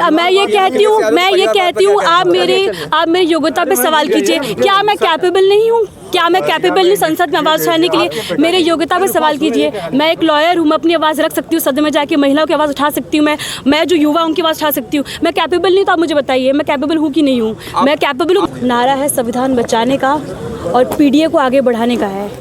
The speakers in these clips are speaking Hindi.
मैं ये कहती हूँ आप मेरे योग्यता पे सवाल कीजिए। क्या मैं कैपेबल नहीं हूँ? क्या मैं कैपेबल नहीं संसद में आवाज़ उठाने के लिए? मेरे योग्यता पे सवाल कीजिए। मैं एक लॉयर हूँ, मैं अपनी आवाज़ रख सकती हूँ, सदन में जाके महिलाओं की आवाज़ उठा सकती हूँ। मैं जो युवा उनकी आवाज़ उठा सकती हूँ। मैं कैपेबल नहीं तो आप मुझे बताइए मैं कैपेबल हूँ कि नहीं हूँ? मैं कैपेबल हूँ। नारा है संविधान बचाने का और पीडीए को आगे बढ़ाने का है।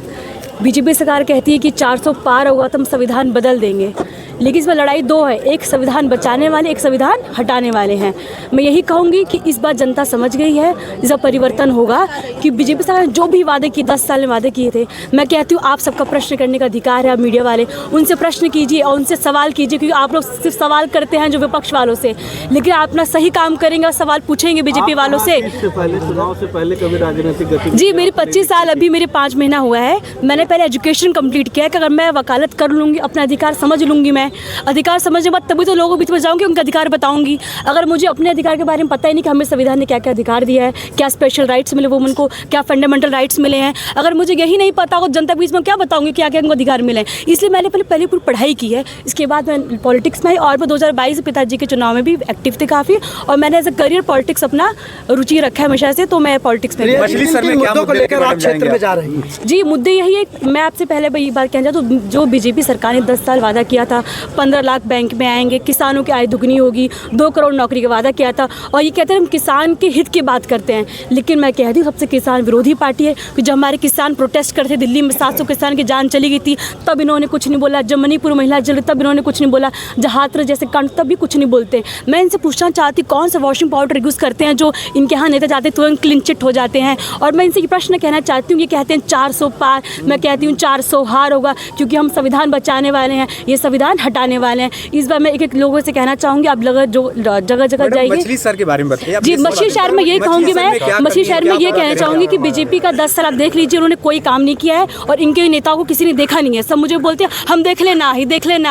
बीजेपी सरकार कहती है कि 400 पार होगा तो हम संविधान बदल देंगे, लेकिन इसमें लड़ाई दो है, एक संविधान बचाने वाले, एक संविधान हटाने वाले हैं। मैं यही कहूँगी कि इस बार जनता समझ गई है, इसका परिवर्तन होगा कि बीजेपी सरकार ने जो भी वादे किए 10 साल में वादे किए थे। मैं कहती हूँ आप सबका प्रश्न करने का अधिकार है, आप मीडिया वाले उनसे प्रश्न कीजिए और उनसे सवाल कीजिए, क्योंकि आप लोग सिर्फ सवाल करते हैं जो विपक्ष वालों से, लेकिन आप अपना सही काम करेंगे और सवाल पूछेंगे बीजेपी वालों से। चुनाव से पहले कभी राजनीतिक गतिविधि? जी मेरी 25 साल, अभी मेरे 5 महीना हुआ है। मैंने पहले एजुकेशन कंप्लीट किया है कि अगर मैं वकालत कर लूँगी, अपना अधिकार समझ लूँगी, मैं अधिकार समझने के बाद तभी तो लोगों के बीच में जाऊँगी, उनका अधिकार बताऊँगी। अगर मुझे अपने अधिकार के बारे में पता ही नहीं कि हमें संविधान ने क्या क्या अधिकार दिया है, क्या स्पेशल राइट्स मिले वुमन को, क्या फंडामेंटल राइट्स मिले हैं, अगर मुझे यही नहीं पता हो जनता के बीच में क्या बताऊँगी क्या क्या उनको अधिकार मिले। इसलिए मैंने पहले पूरी पढ़ाई की है, इसके बाद मैं पॉलिटिक्स में आई और मैं 2022 पिताजी के चुनाव में भी एक्टिव थे काफ़ी, और मैंने एज अ करियर पॉलिटिक्स अपना रुचि रखा है हमेशा से, तो मैं पॉलिटिक्स में क्षेत्र में जा रही है। जी मुद्दे यही है। मैं आपसे पहले ये बात कहना चाहूँ, तो जो बीजेपी सरकार ने 10 साल वादा किया था, 15 लाख बैंक में आएंगे, किसानों की आय दुगनी होगी, 2 करोड़ नौकरी का वादा किया था, और ये कहते हैं हम किसान के हित की बात करते हैं, लेकिन मैं कहती हूँ सबसे किसान विरोधी पार्टी है। कि जब हमारे किसान प्रोटेस्ट करते दिल्ली में 700 किसान की जान चली गई थी, तब इन्होंने कुछ नहीं बोला। जब मणिपुर महिला जल तब इन्होंने कुछ नहीं बोला। जहात्र जैसे कांड तब भी कुछ नहीं बोलते। मैं इनसे पूछना चाहती कौन सा वॉशिंग पाउडर यूज़ करते हैं जो इनके यहाँ नेता जाते तुरंत क्लीन चिट हो जाते हैं। और मैं इनसे ये प्रश्न कहना चाहती हूँ, ये कहते हैं 400 पार, मैं कहती हूँ 400 हार होगा, क्योंकि हम संविधान बचाने वाले हैं, ये संविधान हटाने वाले हैं। इस बार मैं एक लोगों से कहना चाहूँगी, आप जो जगह जगह जाइए। मछली शहर के बारे में बताइए। जी मछली शहर में यही कहूँगी, मैं मछली शहर में ये कहना चाहूँगी कि बीजेपी का 10 साल आप देख लीजिए, उन्होंने कोई काम नहीं किया है और इनके नेताओं को किसी ने देखा नहीं है। सब मुझे बोलते हैं हम देख लेना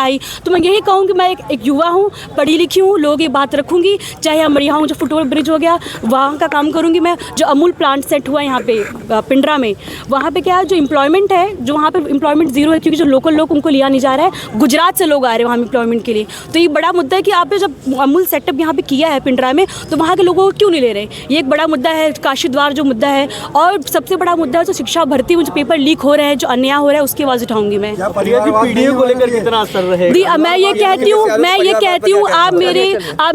ही। तो मैं यही कहूँगी, मैं एक युवा हूँ, पढ़ी लिखी हूँ, लोगों की बात रखूँगी। चाहे हमारे यहाँ जो फुटओवर ब्रिज हो गया वहाँ का काम करूँगी मैं। जो अमूल प्लांट सेट हुआ यहाँ पे पिंडरा में, वहाँ पे क्या है जो एम्प्लॉयमेंट है, जो वहाँ पे एम्प्लॉयमेंट जीरो है, क्योंकि जो लोकल लोग उनको लिया नहीं जा रहा है, गुजरात से लोग आ रहे हैं वहाँ एम्प्लॉयमेंट के लिए। तो ये बड़ा मुद्दा है कि आपने जब अमूल सेटअप यहाँ पे किया है पिंडरा में, तो वहाँ के लोगों को क्यों नहीं ले रहे? ये एक बड़ा मुद्दा है। काशी द्वार जो मुद्दा है, और सबसे बड़ा मुद्दा है जो शिक्षा भर्ती में जो पेपर लीक हो रहे हैं, जो अन्याय हो रहा है, उसकी आवाज़ उठाऊंगी मैं। पीडीए को लेकर कितना असर रहेगा? मैं ये कहती हूँ आप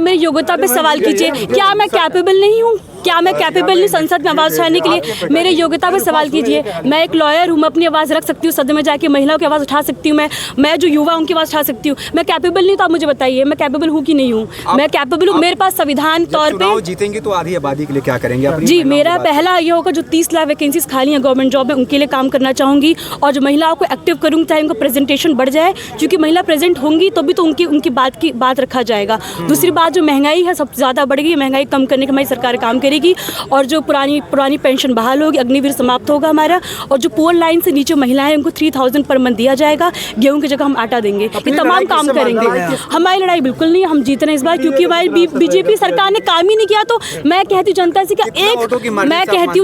मेरे योग्यता पे सवाल कीजिए। क्या मैं कैपेबल नहीं हूँ? क्या मैं कैपेबल नहीं संसद में आवाज़ उठाने के लिए? मेरे योग्यता पे सवाल कीजिए। मैं एक लॉयर हूँ, मैं अपनी आवाज़ रख सकती हूँ, सदन में जाके महिलाओं की आवाज़ उठा सकती हूँ। मैं जो युवा उनकी आवाज़ उठा सकती हूँ। मैं कैपेबल नहीं तो आप मुझे बताइए मैं कैपेबल हूँ कि नहीं हूँ? मैं कैपेबल हूँ। मेरे पास संविधान तौर पे जीतेंगे तो आधी आबादी के लिए क्या करेंगे? जी मेरा पहला ये होगा, जो 30 लाख वैकेंसीज खाली हैं गवर्नमेंट जॉब में, उनके लिए काम करना चाहूँगी, और जो महिलाओं को एक्टिव करूँगी, चाहे उनका प्रेजेंटेशन बढ़ जाए, क्योंकि महिला प्रेजेंट होंगी तो भी तो उनकी बात रखा जाएगा। दूसरी बात, जो महंगाई है सबसे ज़्यादा बढ़ गई, महंगाई कम करने की हमारी सरकार काम करेगी, और जो पुरानी पेंशन बहाल होगी, अग्निवीर समाप्त होगा हमारा, और जो पुअर लाइन से नीचे महिलाएं उनको 3000 पर मंथ दिया जाएगा, गेहूं की जगह हम आटा देंगे। ये तमाम काम करेंगे। हमारी लड़ाई बिल्कुल नहीं, हम जीत रहे हैं इस बार, क्योंकि हमारी बीजेपी सरकार ने काम ही नहीं किया। तो मैं कहती हूँ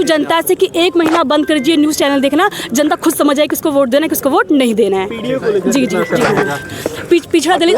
जनता से कि एक महीना बंद कर दीजिए न्यूज़ चैनल देखना, जनता खुद समझ जाए किसको वोट देना है, किसको वोट नहीं देना है। जी पिछड़ा दलित